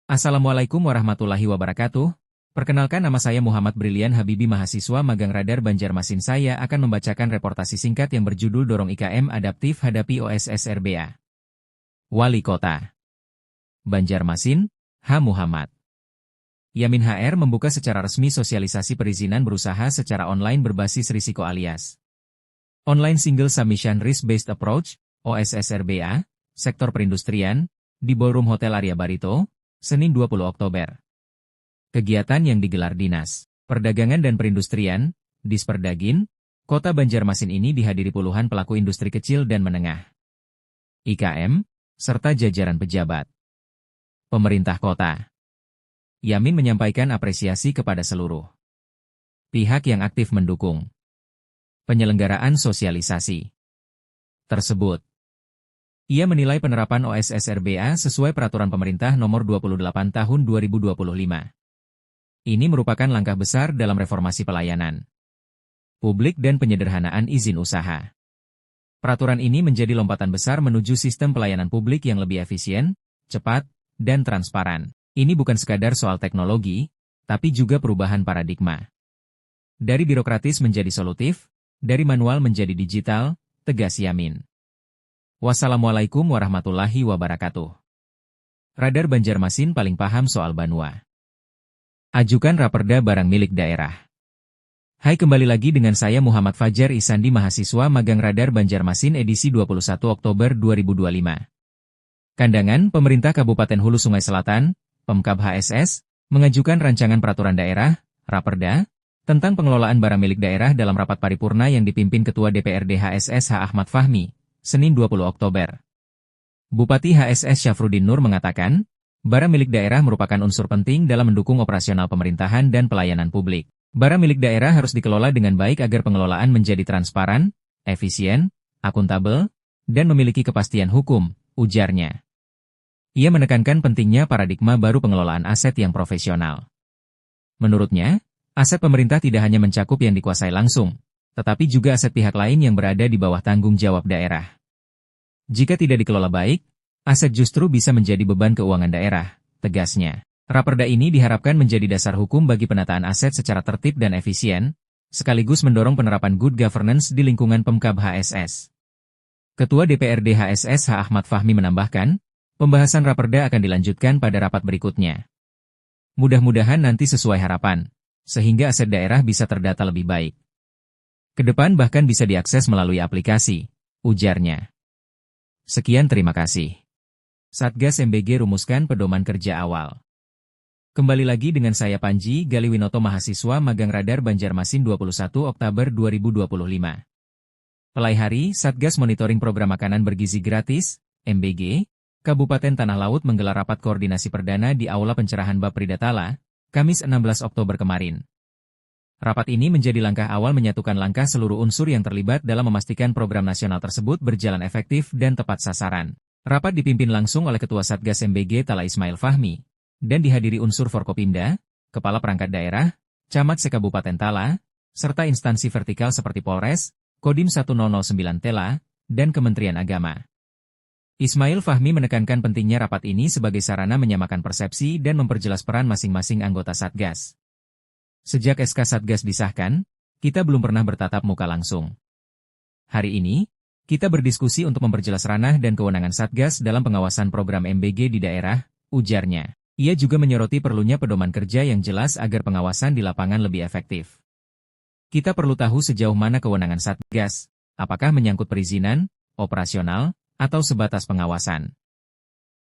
Assalamualaikum warahmatullahi wabarakatuh. Perkenalkan, nama saya Muhammad Brilian Habibi, mahasiswa magang Radar Banjarmasin. Saya akan membacakan reportasi singkat yang berjudul Dorong IKM Adaptif Hadapi OSSRBA. Wali Kota Banjarmasin, H. Muhammad Yamin HR membuka secara resmi sosialisasi perizinan berusaha secara online berbasis risiko alias Online Single Submission Risk-Based Approach, OSSRBA, sektor perindustrian, di Ballroom Hotel Arya Barito, Senin 20 Oktober. Kegiatan yang digelar Dinas Perdagangan dan Perindustrian, Disperdagin, Kota Banjarmasin ini dihadiri puluhan pelaku industri kecil dan menengah, IKM, serta jajaran pejabat pemerintah kota. Yamin menyampaikan apresiasi kepada seluruh pihak yang aktif mendukung penyelenggaraan sosialisasi tersebut. Ia menilai penerapan OSSRBA sesuai Peraturan Pemerintah Nomor 28 Tahun 2025. Ini merupakan langkah besar dalam reformasi pelayanan publik dan penyederhanaan izin usaha. Peraturan ini menjadi lompatan besar menuju sistem pelayanan publik yang lebih efisien, cepat, dan transparan. Ini bukan sekadar soal teknologi, tapi juga perubahan paradigma. Dari birokratis menjadi solutif, dari manual menjadi digital, tegas Yamin. Wassalamualaikum warahmatullahi wabarakatuh. Radar Banjarmasin paling paham soal Banua. Ajukan raperda barang milik daerah. Hai, kembali lagi dengan saya Muhammad Fajar Isandi, mahasiswa magang Radar Banjarmasin edisi 21 Oktober 2025. Kandangan Pemerintah Kabupaten Hulu Sungai Selatan, Pemkab HSS, mengajukan rancangan peraturan daerah, raperda, tentang pengelolaan barang milik daerah dalam rapat paripurna yang dipimpin Ketua DPRD HSS H. Ahmad Fahmi, Senin 20 Oktober. Bupati HSS Syafruddin Nur mengatakan, barang milik daerah merupakan unsur penting dalam mendukung operasional pemerintahan dan pelayanan publik. Barang milik daerah harus dikelola dengan baik agar pengelolaan menjadi transparan, efisien, akuntabel, dan memiliki kepastian hukum, ujarnya. Ia menekankan pentingnya paradigma baru pengelolaan aset yang profesional. Menurutnya, aset pemerintah tidak hanya mencakup yang dikuasai langsung, tetapi juga aset pihak lain yang berada di bawah tanggung jawab daerah. Jika tidak dikelola baik, aset justru bisa menjadi beban keuangan daerah, tegasnya. Raperda ini diharapkan menjadi dasar hukum bagi penataan aset secara tertib dan efisien, sekaligus mendorong penerapan good governance di lingkungan Pemkab HSS. Ketua DPRD HSS H. Ahmad Fahmi menambahkan, pembahasan raperda akan dilanjutkan pada rapat berikutnya. Mudah-mudahan nanti sesuai harapan, sehingga aset daerah bisa terdata lebih baik. Kedepan bahkan bisa diakses melalui aplikasi, ujarnya. Sekian, terima kasih. Satgas MBG rumuskan pedoman kerja awal. Kembali lagi dengan saya Panji Galiwinoto, mahasiswa magang Radar Banjarmasin 21 Oktober 2025. Pelai hari, Satgas Monitoring Program Makanan Bergizi Gratis, MBG, Kabupaten Tanah Laut menggelar rapat koordinasi perdana di Aula Pencerahan Bappridatala, Kamis 16 Oktober kemarin. Rapat ini menjadi langkah awal menyatukan langkah seluruh unsur yang terlibat dalam memastikan program nasional tersebut berjalan efektif dan tepat sasaran. Rapat dipimpin langsung oleh Ketua Satgas MBG Tala Ismail Fahmi, dan dihadiri unsur Forkopimda, Kepala Perangkat Daerah, Camat Sekabupaten Tala, serta instansi vertikal seperti Polres, Kodim 1009 Tela, dan Kementerian Agama. Ismail Fahmi menekankan pentingnya rapat ini sebagai sarana menyamakan persepsi dan memperjelas peran masing-masing anggota Satgas. Sejak SK Satgas disahkan, kita belum pernah bertatap muka langsung. Hari ini, kita berdiskusi untuk memperjelas ranah dan kewenangan Satgas dalam pengawasan program MBG di daerah, ujarnya. Ia juga menyoroti perlunya pedoman kerja yang jelas agar pengawasan di lapangan lebih efektif. Kita perlu tahu sejauh mana kewenangan Satgas, apakah menyangkut perizinan, operasional, atau sebatas pengawasan.